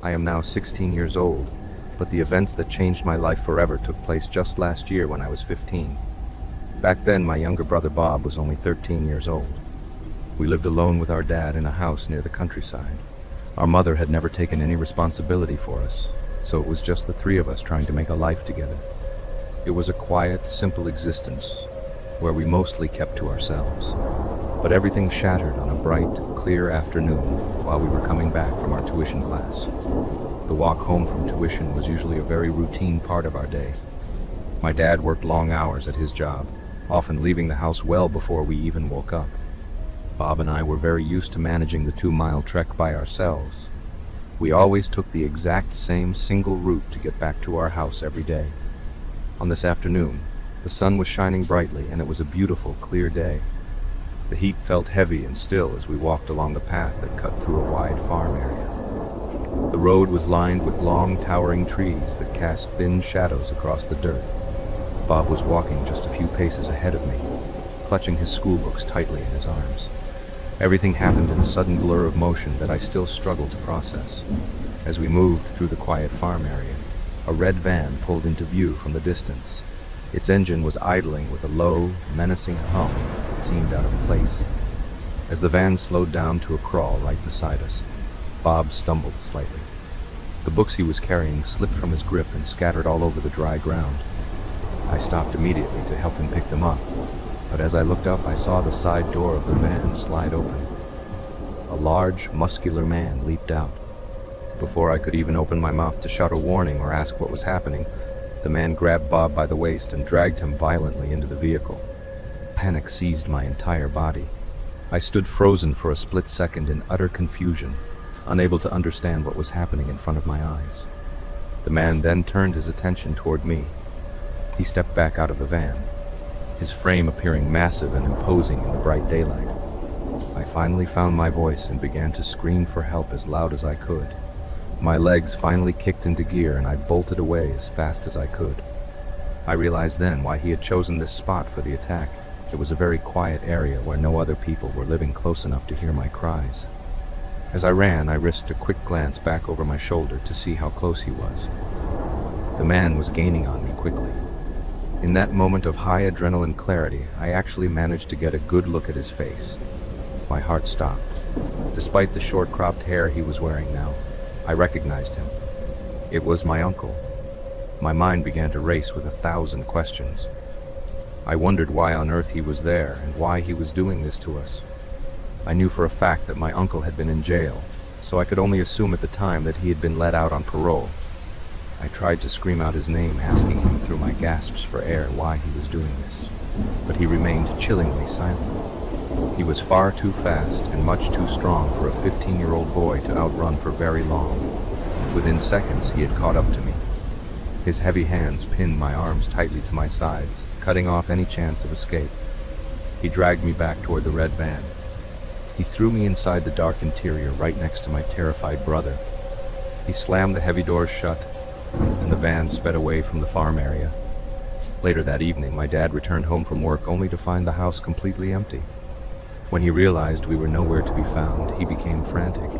I am now 16 years old, but the events that changed my life forever took place just last year when I was 15. Back then, my younger brother Bob was only 13 years old. We lived alone with our dad in a house near the countryside. Our mother had never taken any responsibility for us, so it was just the three of us trying to make a life together. It was a quiet, simple existence where we mostly kept to ourselves. But everything shattered on a bright, clear afternoon while we were coming back from our tuition class. The walk home from tuition was usually a very routine part of our day. My dad worked long hours at his job, often leaving the house well before we even woke up. Bob and I were very used to managing the 2-mile trek by ourselves. We always took the exact same single route to get back to our house every day. On this afternoon, the sun was shining brightly and it was a beautiful, clear day. The heat felt heavy and still as we walked along the path that cut through a wide farm area. The road was lined with long, towering trees that cast thin shadows across the dirt. Bob was walking just a few paces ahead of me, clutching his school books tightly in his arms. Everything happened in a sudden blur of motion that I still struggle to process. As we moved through the quiet farm area, a red van pulled into view from the distance. Its engine was idling with a low, menacing hum that seemed out of place. As the van slowed down to a crawl right beside us, Bob stumbled slightly. The books he was carrying slipped from his grip and scattered all over the dry ground. I stopped immediately to help him pick them up, but as I looked up, I saw the side door of the van slide open. A large, muscular man leaped out. Before I could even open my mouth to shout a warning or ask what was happening, the man grabbed Bob by the waist and dragged him violently into the vehicle. Panic seized my entire body. I stood frozen for a split second in utter confusion, unable to understand what was happening in front of my eyes. The man then turned his attention toward me. He stepped back out of the van, his frame appearing massive and imposing in the bright daylight. I finally found my voice and began to scream for help as loud as I could. My legs finally kicked into gear and I bolted away as fast as I could. I realized then why he had chosen this spot for the attack. It was a very quiet area where no other people were living close enough to hear my cries. As I ran, I risked a quick glance back over my shoulder to see how close he was. The man was gaining on me quickly. In that moment of high adrenaline clarity, I actually managed to get a good look at his face. My heart stopped. Despite the short-cropped hair he was wearing now, I recognized him. It was my uncle. My mind began to race with 1,000 questions. I wondered why on earth he was there and why he was doing this to us. I knew for a fact that my uncle had been in jail, so I could only assume at the time that he had been let out on parole. I tried to scream out his name, asking him through my gasps for air why he was doing this, but he remained chillingly silent. He was far too fast and much too strong for a 15-year-old boy to outrun for very long. Within seconds, he had caught up to me. His heavy hands pinned my arms tightly to my sides, cutting off any chance of escape. He dragged me back toward the red van. He threw me inside the dark interior right next to my terrified brother. He slammed the heavy doors shut, and the van sped away from the farm area. Later that evening, my dad returned home from work only to find the house completely empty. When he realized we were nowhere to be found, he became frantic.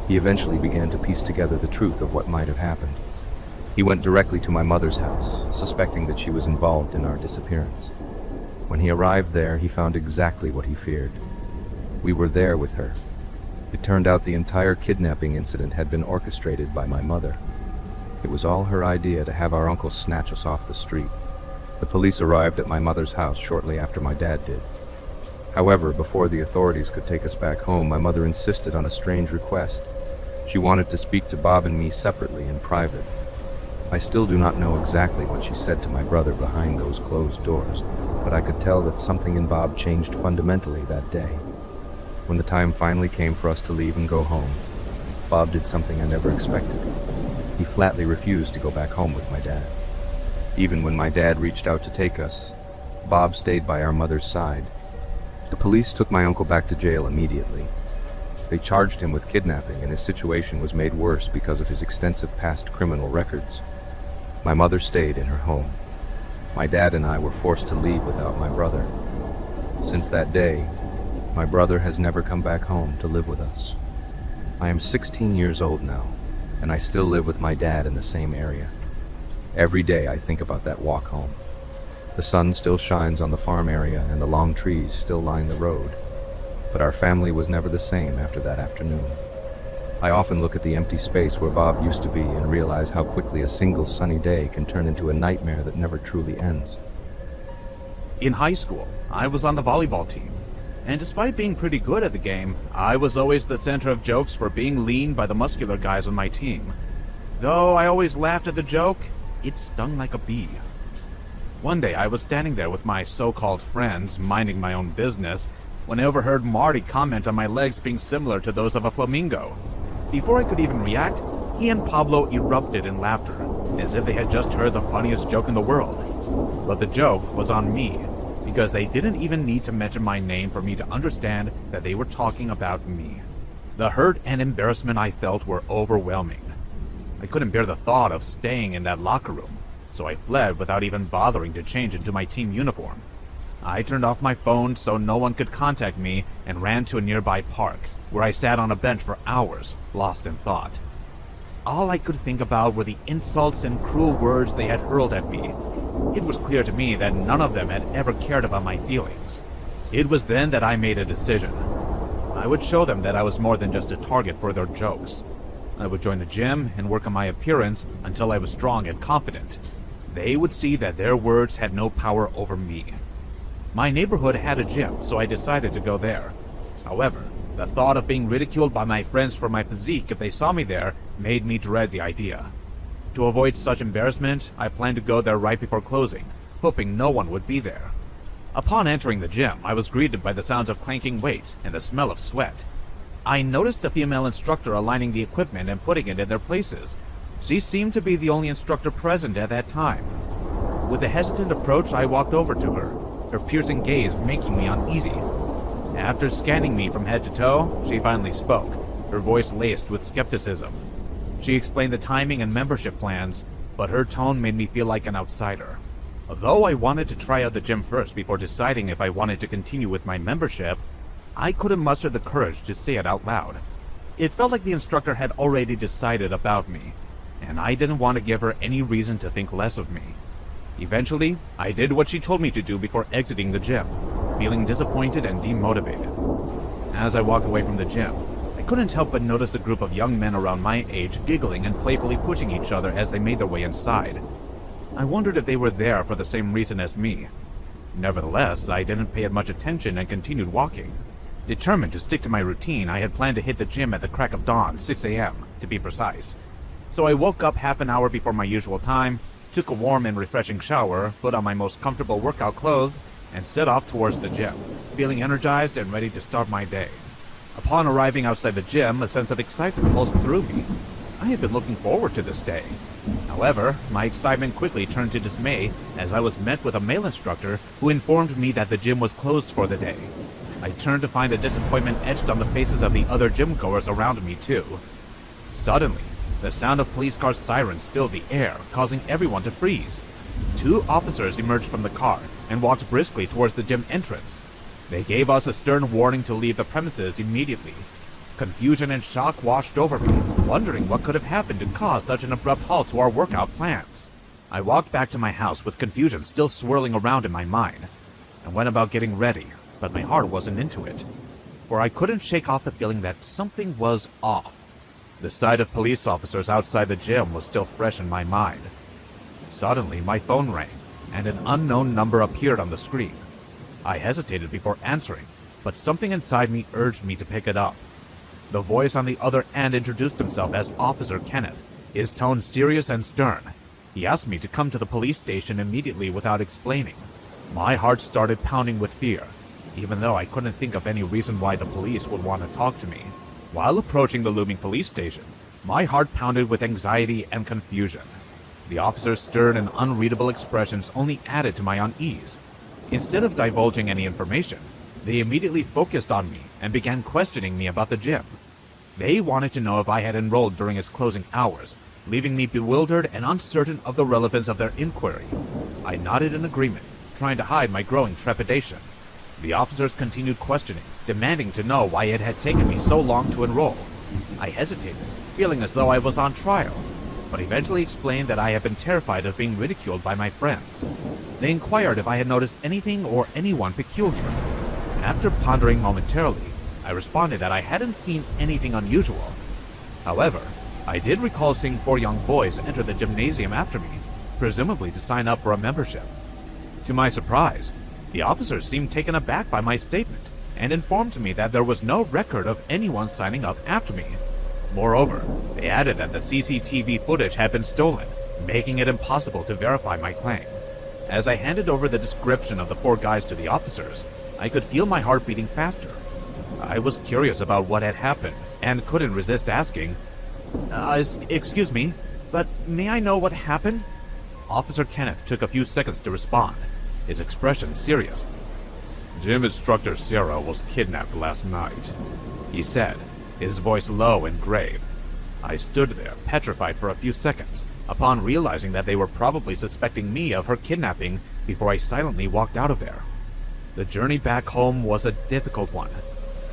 He eventually began to piece together the truth of what might have happened. He went directly to my mother's house, suspecting that she was involved in our disappearance. When he arrived there, he found exactly what he feared. We were there with her. It turned out the entire kidnapping incident had been orchestrated by my mother. It was all her idea to have our uncle snatch us off the street. The police arrived at my mother's house shortly after my dad did. However, before the authorities could take us back home, my mother insisted on a strange request. She wanted to speak to Bob and me separately in private. I still do not know exactly what she said to my brother behind those closed doors, but I could tell that something in Bob changed fundamentally that day. When the time finally came for us to leave and go home, Bob did something I never expected. He flatly refused to go back home with my dad. Even when my dad reached out to take us, Bob stayed by our mother's side. The police took my uncle back to jail immediately. They charged him with kidnapping, and his situation was made worse because of his extensive past criminal records. My mother stayed in her home. My dad and I were forced to leave without my brother. Since that day, my brother has never come back home to live with us. I am 16 years old now, and I still live with my dad in the same area. Every day I think about that walk home. The sun still shines on the farm area and the long trees still line the road, but our family was never the same after that afternoon. I often look at the empty space where Bob used to be and realize how quickly a single sunny day can turn into a nightmare that never truly ends. In high school, I was on the volleyball team, and despite being pretty good at the game, I was always the center of jokes for being lean by the muscular guys on my team. Though I always laughed at the joke, it stung like a bee. One day I was standing there with my so-called friends, minding my own business, when I overheard Marty comment on my legs being similar to those of a flamingo. Before I could even react, he and Pablo erupted in laughter, as if they had just heard the funniest joke in the world. But the joke was on me, because they didn't even need to mention my name for me to understand that they were talking about me. The hurt and embarrassment I felt were overwhelming. I couldn't bear the thought of staying in that locker room, so I fled without even bothering to change into my team uniform. I turned off my phone so no one could contact me and ran to a nearby park, where I sat on a bench for hours, lost in thought. All I could think about were the insults and cruel words they had hurled at me. It was clear to me that none of them had ever cared about my feelings. It was then that I made a decision. I would show them that I was more than just a target for their jokes. I would join the gym and work on my appearance until I was strong and confident. They would see that their words had no power over me. My neighborhood had a gym, so I decided to go there. However, the thought of being ridiculed by my friends for my physique if they saw me there made me dread the idea. To avoid such embarrassment, I planned to go there right before closing, hoping no one would be there. Upon entering the gym, I was greeted by the sounds of clanking weights and the smell of sweat. I noticed a female instructor aligning the equipment and putting it in their places. She seemed to be the only instructor present at that time. With a hesitant approach, I walked over to her piercing gaze making me uneasy. After scanning me from head to toe, she finally spoke, her voice laced with skepticism. She explained the timing and membership plans, but her tone made me feel like an outsider. Although I wanted to try out the gym first before deciding if I wanted to continue with my membership, I couldn't muster the courage to say it out loud. It felt like the instructor had already decided about me, and I didn't want to give her any reason to think less of me. Eventually, I did what she told me to do before exiting the gym, feeling disappointed and demotivated. As I walked away from the gym, I couldn't help but notice a group of young men around my age giggling and playfully pushing each other as they made their way inside. I wondered if they were there for the same reason as me. Nevertheless, I didn't pay much attention and continued walking. Determined to stick to my routine, I had planned to hit the gym at the crack of dawn, 6 a.m., to be precise. So I woke up half an hour before my usual time, took a warm and refreshing shower, put on my most comfortable workout clothes, and set off towards the gym, feeling energized and ready to start my day. Upon arriving outside the gym, a sense of excitement pulsed through me. I had been looking forward to this day. However, my excitement quickly turned to dismay as I was met with a male instructor who informed me that the gym was closed for the day. I turned to find the disappointment etched on the faces of the other gym goers around me too. Suddenly, the sound of police car sirens filled the air, causing everyone to freeze. 2 officers emerged from the car and walked briskly towards the gym entrance. They gave us a stern warning to leave the premises immediately. Confusion and shock washed over me, wondering what could have happened to cause such an abrupt halt to our workout plans. I walked back to my house with confusion still swirling around in my mind. I went about getting ready, but my heart wasn't into it, for I couldn't shake off the feeling that something was off. The sight of police officers outside the gym was still fresh in my mind. Suddenly, my phone rang, and an unknown number appeared on the screen. I hesitated before answering, but something inside me urged me to pick it up. The voice on the other end introduced himself as Officer Kenneth, his tone serious and stern. He asked me to come to the police station immediately without explaining. My heart started pounding with fear, even though I couldn't think of any reason why the police would want to talk to me. While approaching the looming police station, my heart pounded with anxiety and confusion. The officer's stern and unreadable expressions only added to my unease. Instead of divulging any information, they immediately focused on me and began questioning me about the gym. They wanted to know if I had enrolled during its closing hours, leaving me bewildered and uncertain of the relevance of their inquiry. I nodded in agreement, trying to hide my growing trepidation. The officers continued questioning, demanding to know why it had taken me so long to enroll. I hesitated, feeling as though I was on trial, but eventually explained that I had been terrified of being ridiculed by my friends. They inquired if I had noticed anything or anyone peculiar. After pondering momentarily, I responded that I hadn't seen anything unusual. However, I did recall seeing 4 young boys enter the gymnasium after me, presumably to sign up for a membership. To my surprise, the officers seemed taken aback by my statement and informed me that there was no record of anyone signing up after me. Moreover, they added that the CCTV footage had been stolen, making it impossible to verify my claim. As I handed over the description of the 4 guys to the officers, I could feel my heart beating faster. I was curious about what had happened and couldn't resist asking, excuse me, but may I know what happened? Officer Kenneth took a few seconds to respond, his expression serious. Gym instructor Sarah was kidnapped last night, he said, his voice low and grave. I stood there, petrified for a few seconds, upon realizing that they were probably suspecting me of her kidnapping before I silently walked out of there. The journey back home was a difficult one.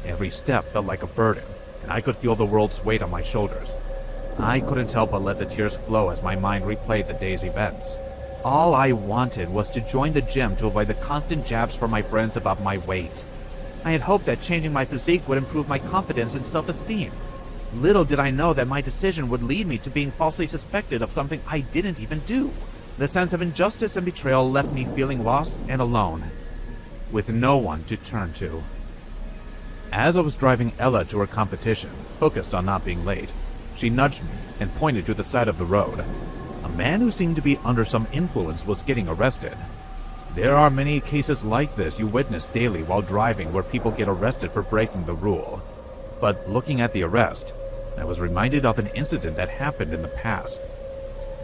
Every step felt like a burden, and I could feel the world's weight on my shoulders. I couldn't help but let the tears flow as my mind replayed the day's events. All I wanted was to join the gym to avoid the constant jabs from my friends about my weight. I had hoped that changing my physique would improve my confidence and self-esteem. Little did I know that my decision would lead me to being falsely suspected of something I didn't even do. The sense of injustice and betrayal left me feeling lost and alone, with no one to turn to. As I was driving Ella to her competition, focused on not being late, she nudged me and pointed to the side of the road. A man who seemed to be under some influence was getting arrested. There are many cases like this you witness daily while driving where people get arrested for breaking the rule. But looking at the arrest, I was reminded of an incident that happened in the past.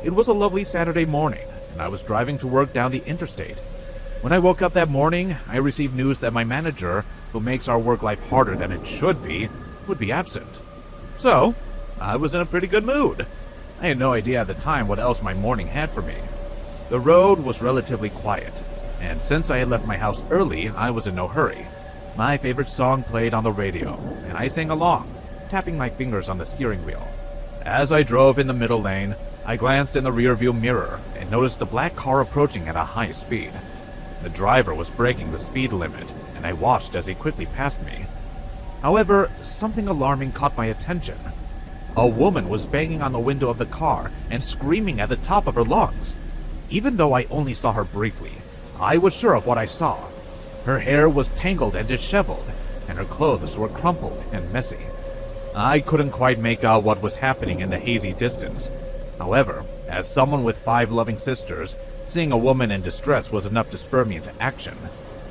It was a lovely Saturday morning, and I was driving to work down the interstate. When I woke up that morning, I received news that my manager, who makes our work life harder than it should be, would be absent. So, I was in a pretty good mood. I had no idea at the time what else my morning had for me. The road was relatively quiet, and since I had left my house early, I was in no hurry. My favorite song played on the radio, and I sang along, tapping my fingers on the steering wheel. As I drove in the middle lane, I glanced in the rearview mirror and noticed a black car approaching at a high speed. The driver was breaking the speed limit, and I watched as he quickly passed me. However, something alarming caught my attention. A woman was banging on the window of the car and screaming at the top of her lungs. Even though I only saw her briefly, I was sure of what I saw. Her hair was tangled and disheveled, and her clothes were crumpled and messy. I couldn't quite make out what was happening in the hazy distance. However, as someone with 5 loving sisters, seeing a woman in distress was enough to spur me into action.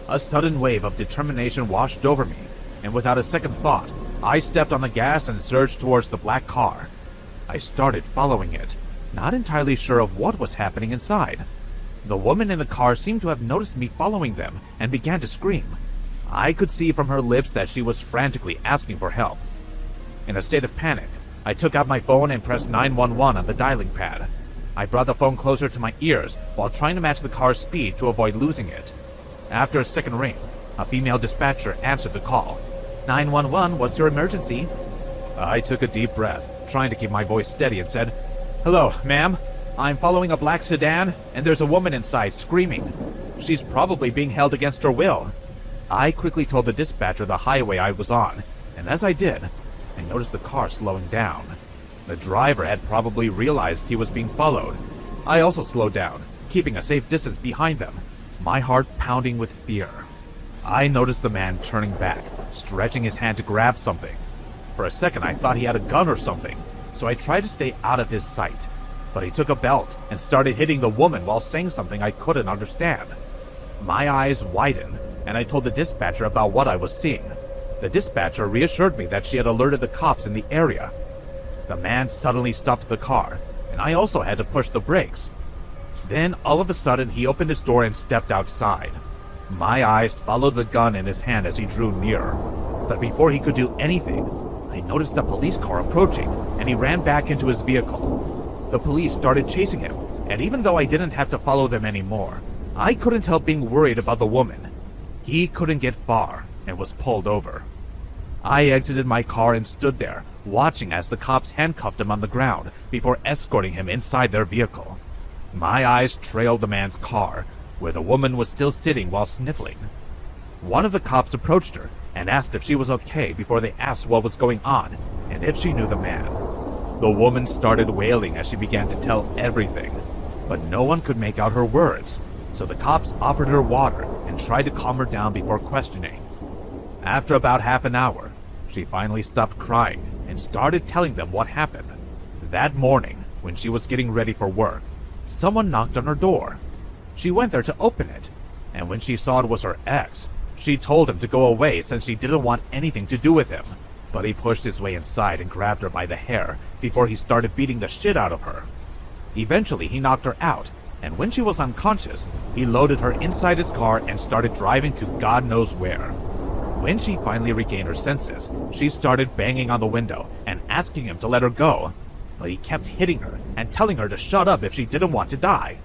A sudden wave of determination washed over me, and without a second thought, I stepped on the gas and surged towards the black car. I started following it, not entirely sure of what was happening inside. The woman in the car seemed to have noticed me following them and began to scream. I could see from her lips that she was frantically asking for help. In a state of panic, I took out my phone and pressed 911 on the dialing pad. I brought the phone closer to my ears while trying to match the car's speed to avoid losing it. After a second ring, a female dispatcher answered the call. 911, what's your emergency? I took a deep breath, trying to keep my voice steady, and said, Hello, ma'am. I'm following a black sedan, and there's a woman inside screaming. She's probably being held against her will. I quickly told the dispatcher the highway I was on, and as I did, I noticed the car slowing down. The driver had probably realized he was being followed. I also slowed down, keeping a safe distance behind them, my heart pounding with fear. I noticed the man turning back, stretching his hand to grab something. For a second, I thought he had a gun or something, so I tried to stay out of his sight. But he took a belt and started hitting the woman while saying something I couldn't understand. My eyes widened, and I told the dispatcher about what I was seeing. The dispatcher reassured me that she had alerted the cops in the area. The man suddenly stopped the car, and I also had to push the brakes. Then, all of a sudden, he opened his door and stepped outside. My eyes followed the gun in his hand as he drew nearer. But before he could do anything, I noticed a police car approaching, and he ran back into his vehicle. The police started chasing him, and even though I didn't have to follow them anymore, I couldn't help being worried about the woman. He couldn't get far, and was pulled over. I exited my car and stood there, watching as the cops handcuffed him on the ground before escorting him inside their vehicle. My eyes trailed the man's car, where the woman was still sitting while sniffling. One of the cops approached her and asked if she was okay before they asked what was going on and if she knew the man. The woman started wailing as she began to tell everything, but no one could make out her words, so the cops offered her water and tried to calm her down before questioning. After about half an hour, she finally stopped crying and started telling them what happened. That morning, when she was getting ready for work, someone knocked on her door. She went there to open it, and when she saw it was her ex, she told him to go away since she didn't want anything to do with him. But he pushed his way inside and grabbed her by the hair before he started beating the shit out of her. Eventually, he knocked her out, and when she was unconscious, he loaded her inside his car and started driving to God knows where. When she finally regained her senses, she started banging on the window and asking him to let her go, but he kept hitting her and telling her to shut up if she didn't want to die.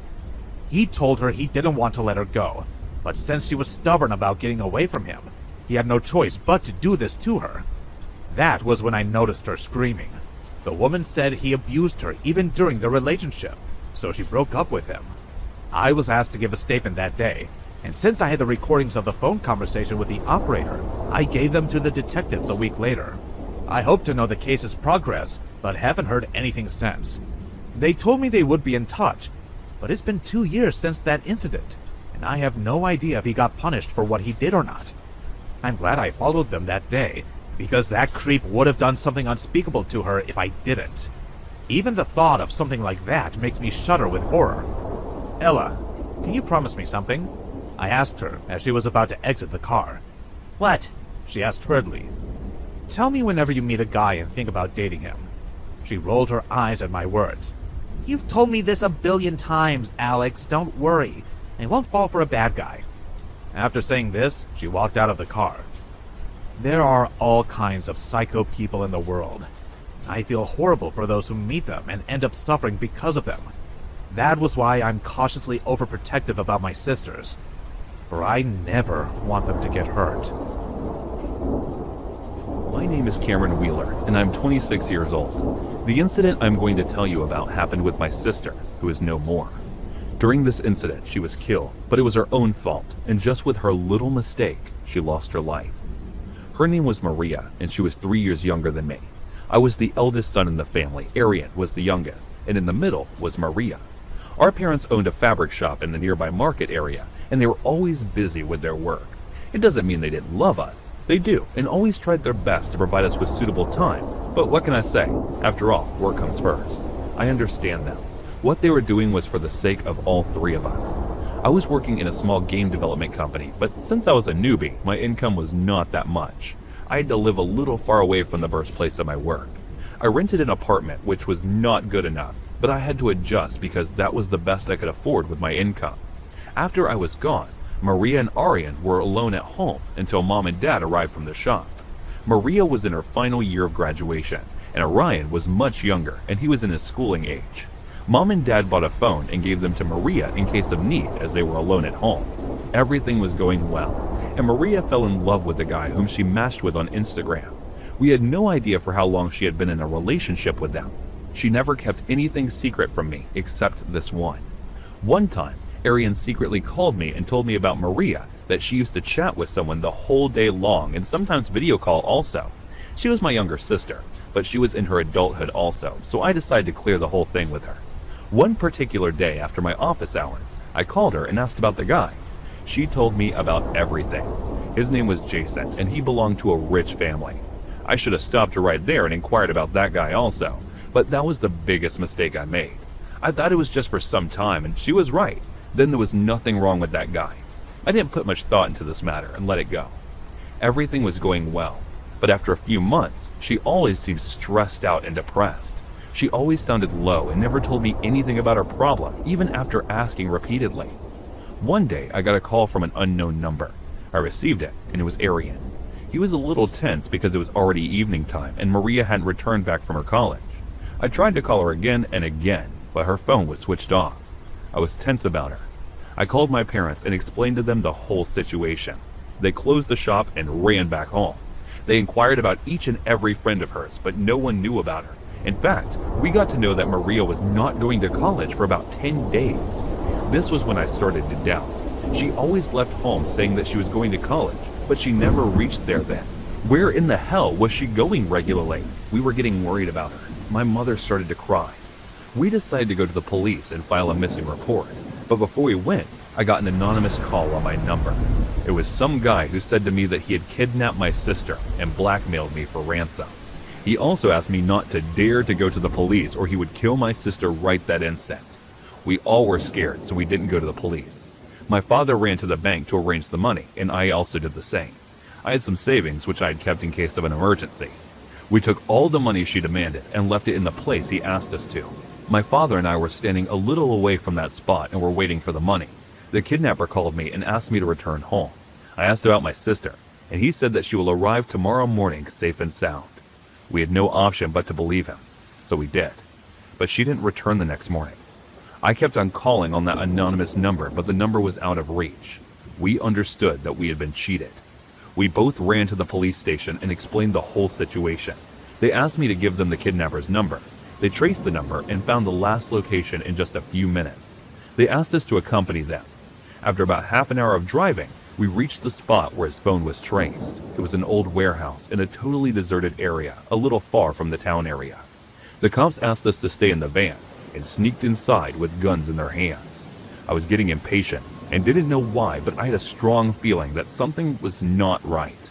He told her he didn't want to let her go, but since she was stubborn about getting away from him, he had no choice but to do this to her. That was when I noticed her screaming. The woman said he abused her even during the relationship, so she broke up with him. I was asked to give a statement that day, and since I had the recordings of the phone conversation with the operator, I gave them to the detectives a week later. I hope to know the case's progress, but haven't heard anything since. They told me they would be in touch, but it's been 2 years since that incident, and I have no idea if he got punished for what he did or not. I'm glad I followed them that day, because that creep would have done something unspeakable to her if I didn't. Even the thought of something like that makes me shudder with horror. Ella, can you promise me something? I asked her as she was about to exit the car. What? She asked hurriedly. Tell me whenever you meet a guy and think about dating him. She rolled her eyes at my words. You've told me this 1,000,000,000 times, Alex. Don't worry. I won't fall for a bad guy. After saying this, she walked out of the car. There are all kinds of psycho people in the world. I feel horrible for those who meet them and end up suffering because of them. That was why I'm cautiously overprotective about my sisters, for I never want them to get hurt. My name is Cameron Wheeler, and I'm 26 years old. The incident I'm going to tell you about happened with my sister, who is no more. During this incident, she was killed, but it was her own fault, and just with her little mistake, she lost her life. Her name was Maria, and she was 3 years younger than me. I was the eldest son in the family, Arian was the youngest, and in the middle was Maria. Our parents owned a fabric shop in the nearby market area, and they were always busy with their work. It doesn't mean they didn't love us. They do, and always tried their best to provide us with suitable time. But what can I say? After all, work comes first. I understand them. What they were doing was for the sake of all three of us. I was working in a small game development company, but since I was a newbie, my income was not that much. I had to live a little far away from the birthplace of my work. I rented an apartment, which was not good enough, but I had to adjust because that was the best I could afford with my income. After I was gone, Maria and Arian were alone at home until Mom and Dad arrived from the shop. Maria was in her final year of graduation, and Orion was much younger, and he was in his schooling age. Mom and Dad bought a phone and gave them to Maria in case of need as they were alone at home. Everything was going well, and Maria fell in love with the guy whom she matched with on Instagram. We had no idea for how long she had been in a relationship with them. She never kept anything secret from me except this one. One time, Arian secretly called me and told me about Maria, that she used to chat with someone the whole day long and sometimes video call also. She was my younger sister, but she was in her adulthood also, so I decided to clear the whole thing with her. One particular day after my office hours, I called her and asked about the guy. She told me about everything. His name was Jason, and he belonged to a rich family. I should have stopped her right there and inquired about that guy also, but that was the biggest mistake I made. I thought it was just for some time, and she was right. Then there was nothing wrong with that guy. I didn't put much thought into this matter and let it go. Everything was going well, but after a few months, she always seemed stressed out and depressed. She always sounded low and never told me anything about her problem, even after asking repeatedly. One day, I got a call from an unknown number. I received it, and it was Arian. He was a little tense because it was already evening time, and Maria hadn't returned back from her college. I tried to call her again and again, but her phone was switched off. I was tense about her. I called my parents and explained to them the whole situation. They closed the shop and ran back home. They inquired about each and every friend of hers, but no one knew about her. In fact, we got to know that Maria was not going to college for about 10 days. This was when I started to doubt. She always left home saying that she was going to college, but she never reached there then. Where in the hell was she going regularly? We were getting worried about her. My mother started to cry. We decided to go to the police and file a missing report, but before we went, I got an anonymous call on my number. It was some guy who said to me that he had kidnapped my sister and blackmailed me for ransom. He also asked me not to dare to go to the police or he would kill my sister right that instant. We all were scared, so we didn't go to the police. My father ran to the bank to arrange the money, and I also did the same. I had some savings which I had kept in case of an emergency. We took all the money she demanded and left it in the place he asked us to. My father and I were standing a little away from that spot and were waiting for the money. The kidnapper called me and asked me to return home. I asked about my sister, and he said that she will arrive tomorrow morning safe and sound. We had no option but to believe him, so we did. But she didn't return the next morning. I kept on calling on that anonymous number, but the number was out of reach. We understood that we had been cheated. We both ran to the police station and explained the whole situation. They asked me to give them the kidnapper's number. They traced the number and found the last location in just a few minutes. They asked us to accompany them. After about half an hour of driving, we reached the spot where his phone was traced. It was an old warehouse in a totally deserted area, a little far from the town area. The cops asked us to stay in the van and sneaked inside with guns in their hands. I was getting impatient and didn't know why, but I had a strong feeling that something was not right.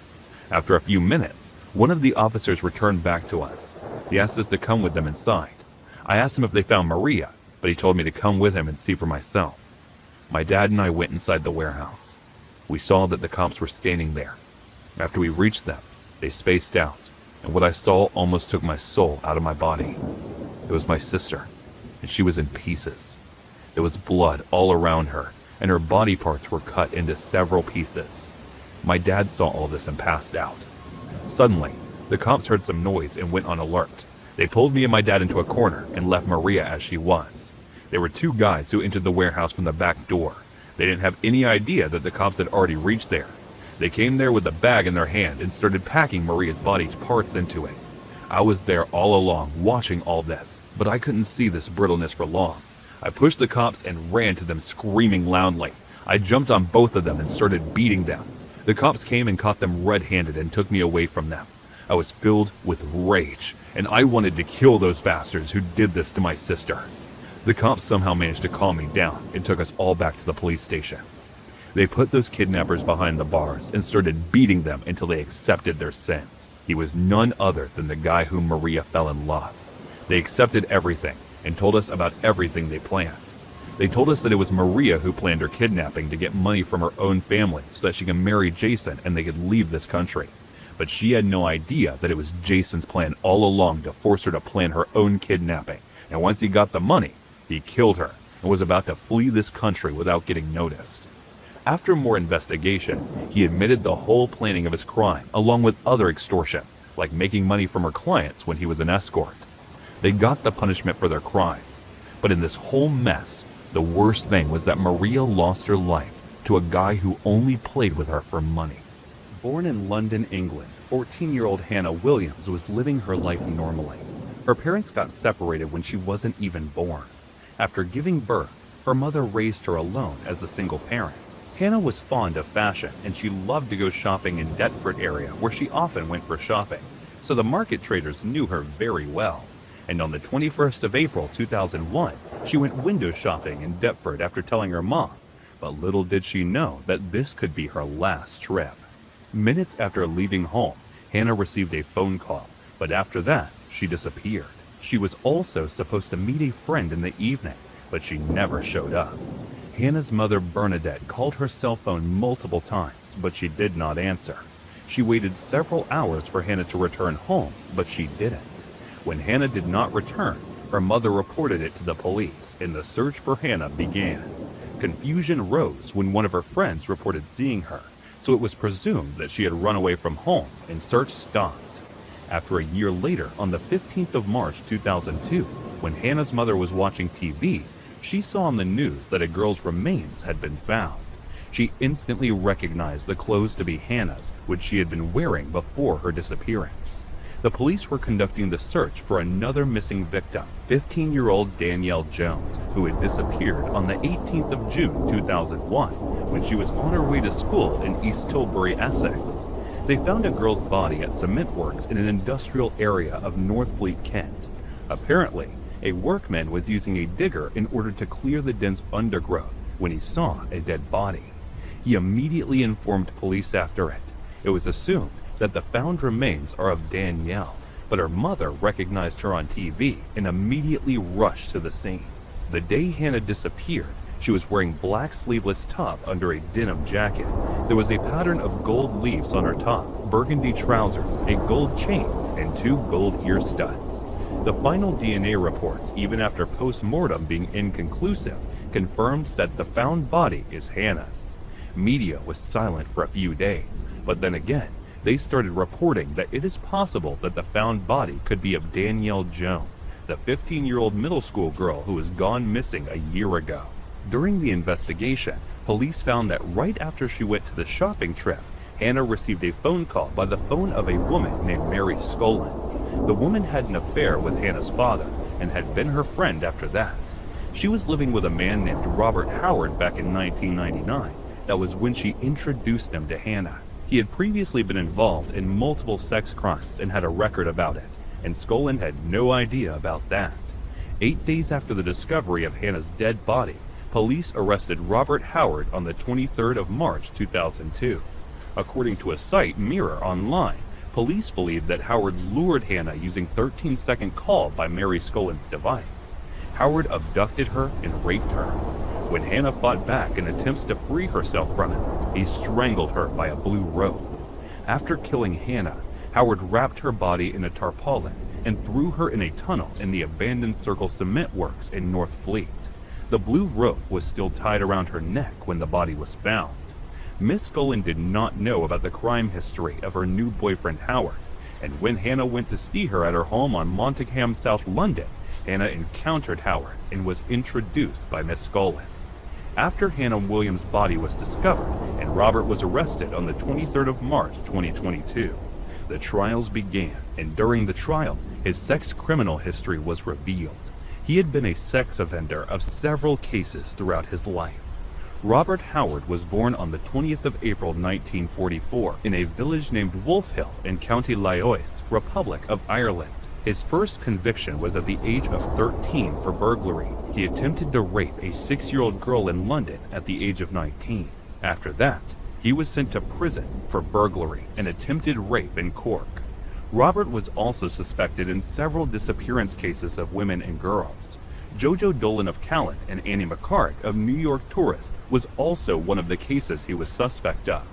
After a few minutes, one of the officers returned back to us. He asked us to come with them inside. I asked him if they found Maria, but he told me to come with him and see for myself. My dad and I went inside the warehouse. We saw that the cops were standing there. After we reached them, they spaced out, and what I saw almost took my soul out of my body. It was my sister, and she was in pieces. There was blood all around her, and her body parts were cut into several pieces. My dad saw all this and passed out. Suddenly, the cops heard some noise and went on alert. They pulled me and my dad into a corner and left Maria as she was. There were two guys who entered the warehouse from the back door. They didn't have any idea that the cops had already reached there. They came there with a bag in their hand and started packing Maria's body parts into it. I was there all along, watching all this, but I couldn't see this brittleness for long. I pushed the cops and ran to them screaming loudly. I jumped on both of them and started beating them. The cops came and caught them red-handed and took me away from them. I was filled with rage, and I wanted to kill those bastards who did this to my sister. The cops somehow managed to calm me down and took us all back to the police station. They put those kidnappers behind the bars and started beating them until they accepted their sins. He was none other than the guy whom Maria fell in love. They accepted everything and told us about everything they planned. They told us that it was Maria who planned her kidnapping to get money from her own family so that she can marry Jason and they could leave this country. But she had no idea that it was Jason's plan all along to force her to plan her own kidnapping. And once he got the money, he killed her and was about to flee this country without getting noticed. After more investigation, he admitted the whole planning of his crime, along with other extortions, like making money from her clients when he was an escort. They got the punishment for their crimes, but in this whole mess, the worst thing was that Maria lost her life to a guy who only played with her for money. Born in London, England, 14-year-old Hannah Williams was living her life normally. Her parents got separated when she wasn't even born. After giving birth, her mother raised her alone as a single parent. Hannah was fond of fashion, and she loved to go shopping in Deptford area where she often went for shopping, so the market traders knew her very well. And on the 21st of April 2001, she went window shopping in Deptford after telling her mom, but little did she know that this could be her last trip. Minutes after leaving home, Hannah received a phone call, but after that, she disappeared. She was also supposed to meet a friend in the evening, but she never showed up. Hannah's mother, Bernadette, called her cell phone multiple times, but she did not answer. She waited several hours for Hannah to return home, but she didn't. When Hannah did not return, her mother reported it to the police, and the search for Hannah began. Confusion rose when one of her friends reported seeing her, so it was presumed that she had run away from home, and search stopped. After a year later, on the 15th of March 2002, when Hannah's mother was watching TV, she saw on the news that a girl's remains had been found. She instantly recognized the clothes to be Hannah's, which she had been wearing before her disappearance. The police were conducting the search for another missing victim, 15-year-old Danielle Jones, who had disappeared on the 18th of June 2001 when she was on her way to school in East Tilbury, Essex. They found a girl's body at cement works in an industrial area of Northfleet, Kent. Apparently, a workman was using a digger in order to clear the dense undergrowth when he saw a dead body. He immediately informed police after it. It was assumed that the found remains are of Danielle, but her mother recognized her on TV and immediately rushed to the scene. The day Hannah disappeared, she was wearing black sleeveless top under a denim jacket. There was a pattern of gold leaves on her top, burgundy trousers, a gold chain, and 2 gold ear studs. The final DNA reports, even after post-mortem being inconclusive, confirmed that the found body is Hannah's. Media was silent for a few days, but then again, they started reporting that it is possible that the found body could be of Danielle Jones, the 15-year-old middle school girl who was gone missing a year ago. During the investigation, police found that right after she went to the shopping trip, Hannah received a phone call by the phone of a woman named Mary Scollin. The woman had an affair with Hannah's father and had been her friend after that. She was living with a man named Robert Howard back in 1999. That was when she introduced him to Hannah. He had previously been involved in multiple sex crimes and had a record about it, and Scollin had no idea about that. 8 days after the discovery of Hannah's dead body, police arrested Robert Howard on the 23rd of March 2002. According to a site, Mirror Online, police believe that Howard lured Hannah using 13-second call by Mary Scollin's device. Howard abducted her and raped her. When Hannah fought back in attempts to free herself from him, he strangled her by a blue rope. After killing Hannah, Howard wrapped her body in a tarpaulin and threw her in a tunnel in the abandoned Circle Cement Works in Northfleet. The blue rope was still tied around her neck when the body was found. Miss Scollin did not know about the crime history of her new boyfriend Howard, and when Hannah went to see her at her home on Montagham, South London, Hannah encountered Howard and was introduced by Miss Scollin. After Hannah Williams' body was discovered and Robert was arrested on the 23rd of March 2022, the trials began, and during the trial, his sex criminal history was revealed. He had been a sex offender of several cases throughout his life. Robert Howard was born on the 20th of April 1944 in a village named Wolf Hill in County Loyalist, Republic of Ireland. His first conviction was at the age of 13 for burglary. He attempted to rape a 6-year-old girl in London at the age of 19. After that, he was sent to prison for burglary and attempted rape in Cork. Robert was also suspected in several disappearance cases of women and girls. Jojo Dolan of Callan and Annie McCarrick of New York Tourist was also one of the cases he was suspect of.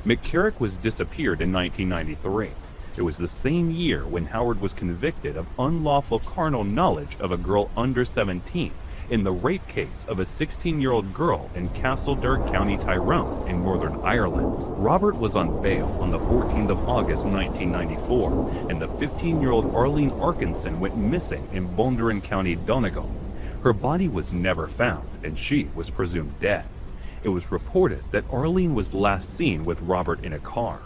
McCarrick was disappeared in 1993. It was the same year when Howard was convicted of unlawful carnal knowledge of a girl under 17 in the rape case of a 16-year-old girl in Castlederg, County Tyrone in Northern Ireland. Robert was on bail on the 14th of August 1994, and the 15-year-old Arlene Arkinson went missing in Bondurant, County Donegal. Her body was never found, and she was presumed dead. It was reported that Arlene was last seen with Robert in a car.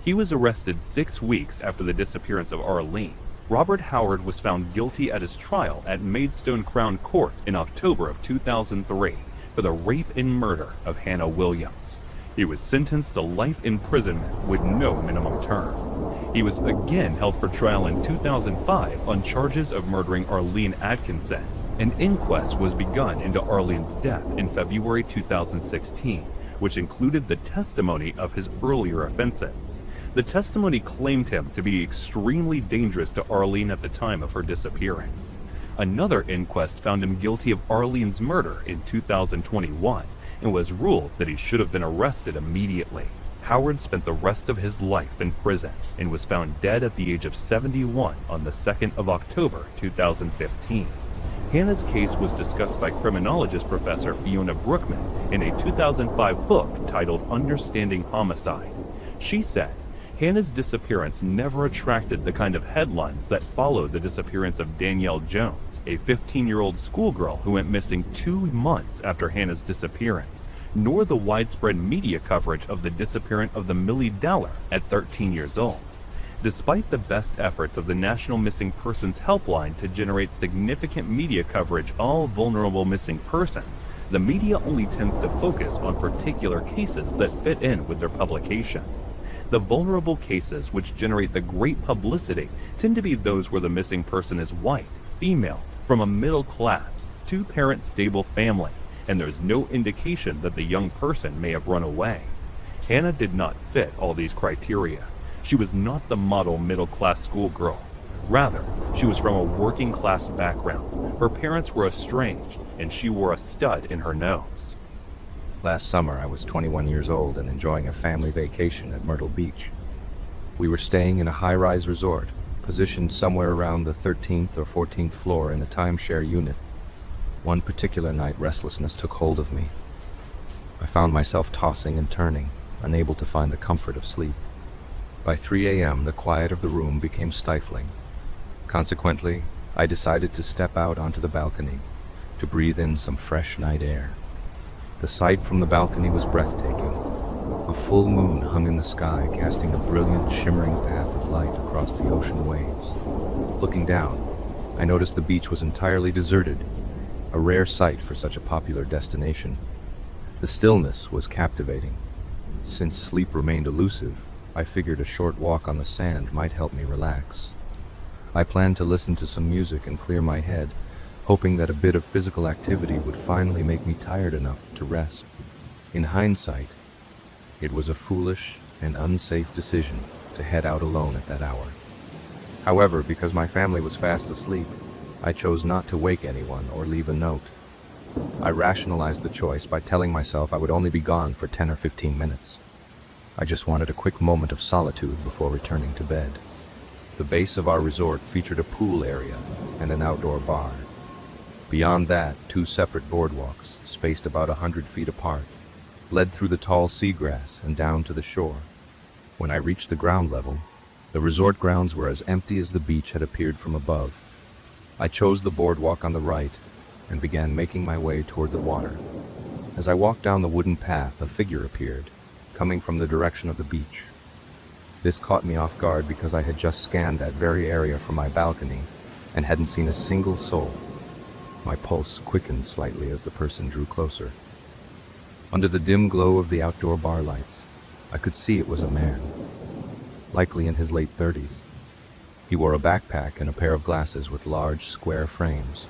He was arrested 6 weeks after the disappearance of Arlene. Robert Howard was found guilty at his trial at Maidstone Crown Court in October of 2003 for the rape and murder of Hannah Williams. He was sentenced to life imprisonment with no minimum term. He was again held for trial in 2005 on charges of murdering Arlene Atkinson. An inquest was begun into Arlene's death in February 2016, which included the testimony of his earlier offenses. The testimony claimed him to be extremely dangerous to Arlene at the time of her disappearance. Another inquest found him guilty of Arlene's murder in 2021 and was ruled that he should have been arrested immediately. Howard spent the rest of his life in prison and was found dead at the age of 71 on the 2nd of October 2015. Hannah's case was discussed by criminologist Professor Fiona Brookman in a 2005 book titled Understanding Homicide. She said, Hannah's disappearance never attracted the kind of headlines that followed the disappearance of Danielle Jones, a 15-year-old schoolgirl who went missing 2 months after Hannah's disappearance. nor the widespread media coverage of the disappearance of the Millie Dowler at 13 years old. Despite the best efforts of the National Missing Persons Helpline to generate significant media coverage of all vulnerable missing persons, the media only tends to focus on particular cases that fit in with their publications. The vulnerable cases which generate the great publicity tend to be those where the missing person is white, female, from a middle-class, two-parent stable family, and there's no indication that the young person may have run away. Hannah did not fit all these criteria. She was not the model middle-class schoolgirl. Rather, she was from a working-class background. Her parents were estranged, and she wore a stud in her nose. Last summer, I was 21 years old and enjoying a family vacation at Myrtle Beach. We were staying in a high-rise resort, positioned somewhere around the 13th or 14th floor in a timeshare unit. One particular night, restlessness took hold of me. I found myself tossing and turning, unable to find the comfort of sleep. By 3 a.m., the quiet of the room became stifling. Consequently, I decided to step out onto the balcony to breathe in some fresh night air. The sight from the balcony was breathtaking. A full moon hung in the sky, casting a brilliant, shimmering path of light across the ocean waves. Looking down, I noticed the beach was entirely deserted, a rare sight for such a popular destination. The stillness was captivating. Since sleep remained elusive, I figured a short walk on the sand might help me relax. I planned to listen to some music and clear my head, hoping that a bit of physical activity would finally make me tired enough to rest. In hindsight, it was a foolish and unsafe decision to head out alone at that hour. However, because my family was fast asleep, I chose not to wake anyone or leave a note. I rationalized the choice by telling myself I would only be gone for 10 or 15 minutes. I just wanted a quick moment of solitude before returning to bed. The base of our resort featured a pool area and an outdoor bar. Beyond that, two separate boardwalks, spaced about 100 feet apart, led through the tall seagrass and down to the shore. When I reached the ground level, the resort grounds were as empty as the beach had appeared from above. I chose the boardwalk on the right and began making my way toward the water. As I walked down the wooden path, a figure appeared, coming from the direction of the beach. This caught me off guard because I had just scanned that very area from my balcony and hadn't seen a single soul. My pulse quickened slightly as the person drew closer. Under the dim glow of the outdoor bar lights, I could see it was a man, likely in his late 30s. He wore a backpack and a pair of glasses with large, square frames.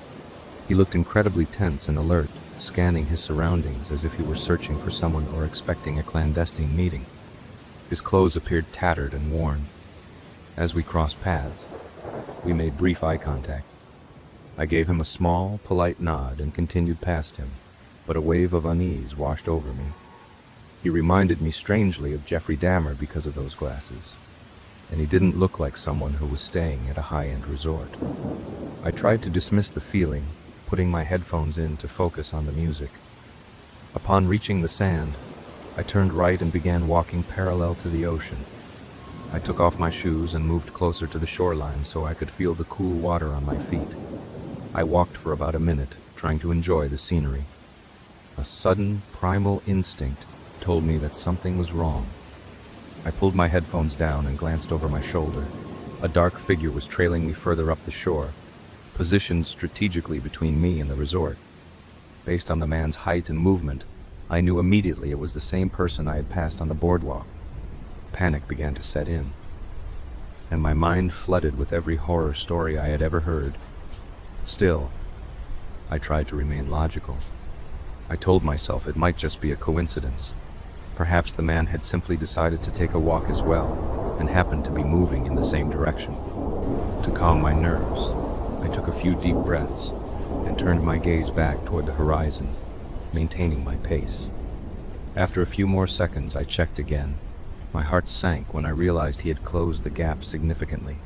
He looked incredibly tense and alert, scanning his surroundings as if he were searching for someone or expecting a clandestine meeting. His clothes appeared tattered and worn. As we crossed paths, we made brief eye contact. I gave him a small, polite nod and continued past him, but a wave of unease washed over me. He reminded me strangely of Jeffrey Dahmer because of those glasses, and he didn't look like someone who was staying at a high-end resort. I tried to dismiss the feeling, putting my headphones in to focus on the music. Upon reaching the sand, I turned right and began walking parallel to the ocean. I took off my shoes and moved closer to the shoreline so I could feel the cool water on my feet. I walked for about a minute, trying to enjoy the scenery. A sudden, primal instinct told me that something was wrong. I pulled my headphones down and glanced over my shoulder. A dark figure was trailing me further up the shore, positioned strategically between me and the resort. Based on the man's height and movement, I knew immediately it was the same person I had passed on the boardwalk. Panic began to set in, and my mind flooded with every horror story I had ever heard. Still, I tried to remain logical. I told myself it might just be a coincidence. Perhaps the man had simply decided to take a walk as well, and happened to be moving in the same direction. To calm my nerves, I took a few deep breaths and turned my gaze back toward the horizon, maintaining my pace. After a few more seconds, I checked again. My heart sank when I realized he had closed the gap significantly.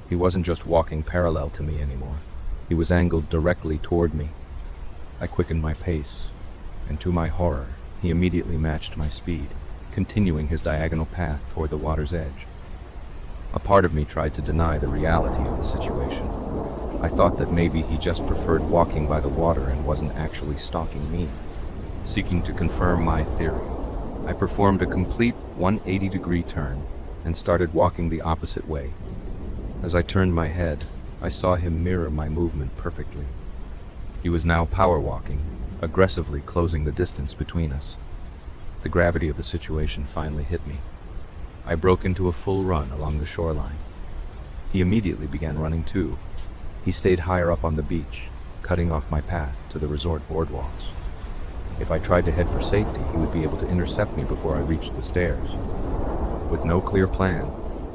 He wasn't just walking parallel to me anymore. He was angled directly toward me. I quickened my pace, and to my horror, he immediately matched my speed, continuing his diagonal path toward the water's edge. A part of me tried to deny the reality of the situation. I thought that maybe he just preferred walking by the water and wasn't actually stalking me. seeking to confirm my theory. I performed a complete 180-degree turn and started walking the opposite way. As I turned my head, I saw him mirror my movement perfectly. He was now power walking, aggressively closing the distance between us. The gravity of the situation finally hit me. I broke into a full run along the shoreline. He immediately began running too. He stayed higher up on the beach, cutting off my path to the resort boardwalks. If I tried to head for safety, he would be able to intercept me before I reached the stairs. With no clear plan,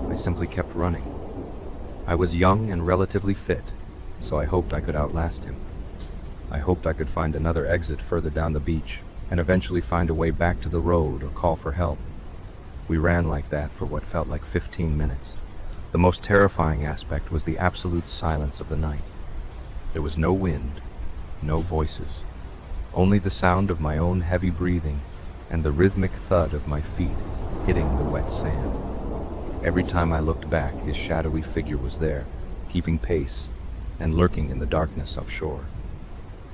I simply kept running. I was young and relatively fit, so I hoped I could outlast him. I hoped I could find another exit further down the beach and eventually find a way back to the road or call for help. We ran like that for what felt like 15 minutes. The most terrifying aspect was the absolute silence of the night. There was no wind, no voices, only the sound of my own heavy breathing and the rhythmic thud of my feet hitting the wet sand. Every time I looked back, his shadowy figure was there, keeping pace and lurking in the darkness offshore.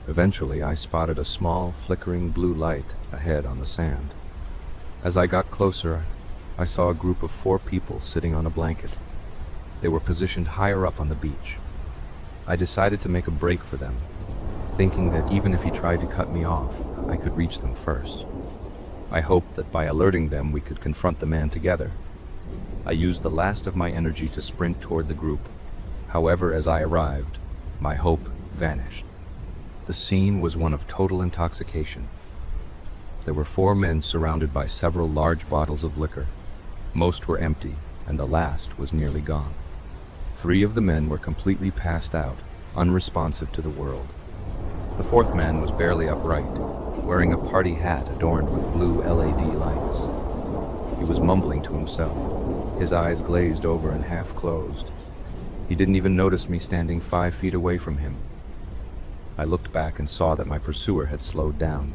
Eventually, I spotted a small, flickering blue light ahead on the sand. As I got closer, I saw a group of 4 people sitting on a blanket. They were positioned higher up on the beach. I decided to make a break for them, thinking that even if he tried to cut me off, I could reach them first. I hoped that by alerting them, we could confront the man together. I used the last of my energy to sprint toward the group. However, as I arrived, my hope vanished. The scene was one of total intoxication. There were 4 men surrounded by several large bottles of liquor. Most were empty, and the last was nearly gone. 3 of the men were completely passed out, unresponsive to the world. The 4th man was barely upright, wearing a party hat adorned with blue LED lights. He was mumbling to himself, his eyes glazed over and half closed. He didn't even notice me standing 5 feet away from him. I looked back and saw that my pursuer had slowed down.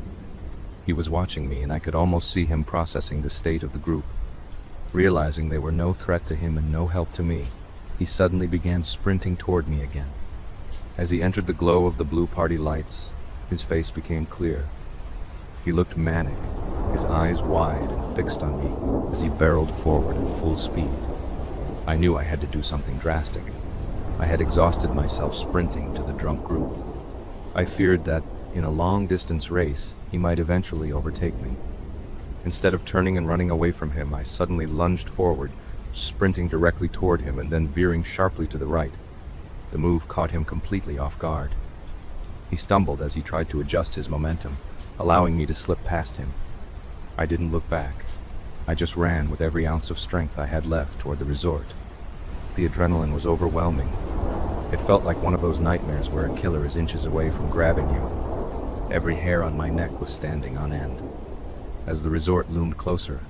He was watching me, and I could almost see him processing the state of the group. Realizing they were no threat to him and no help to me, he suddenly began sprinting toward me again. As he entered the glow of the blue party lights, his face became clear. He looked manic, his eyes wide and fixed on me as he barreled forward at full speed. I knew I had to do something drastic. I had exhausted myself sprinting to the drunk group. I feared that, in a long-distance race, he might eventually overtake me. Instead of turning and running away from him, I suddenly lunged forward, sprinting directly toward him and then veering sharply to the right. The move caught him completely off guard. He stumbled as he tried to adjust his momentum, allowing me to slip past him. I didn't look back. I just ran with every ounce of strength I had left toward the resort. The adrenaline was overwhelming. It felt like one of those nightmares where a killer is inches away from grabbing you. Every hair on my neck was standing on end. As the resort loomed closer,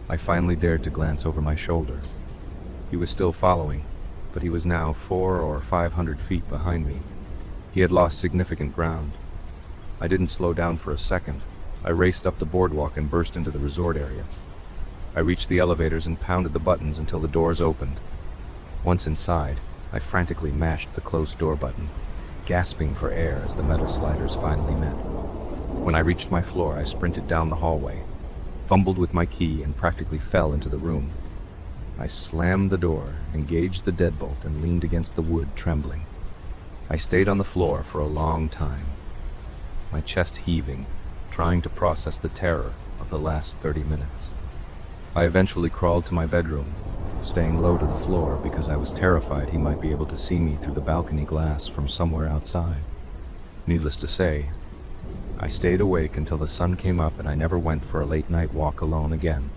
I finally dared to glance over my shoulder. He was still following, but he was now 400 or 500 feet behind me. He had lost significant ground. I didn't slow down for a second. I raced up the boardwalk and burst into the resort area. I reached the elevators and pounded the buttons until the doors opened. Once inside, I frantically mashed the closed door button, gasping for air as the metal sliders finally met. When I reached my floor, I sprinted down the hallway, fumbled with my key, and practically fell into the room. I slammed the door, engaged the deadbolt, and leaned against the wood, trembling. I stayed on the floor for a long time, my chest heaving, trying to process the terror of the last 30 minutes. I eventually crawled to my bedroom, staying low to the floor because I was terrified he might be able to see me through the balcony glass from somewhere outside. Needless to say, I stayed awake until the sun came up, and I never went for a late-night walk alone again.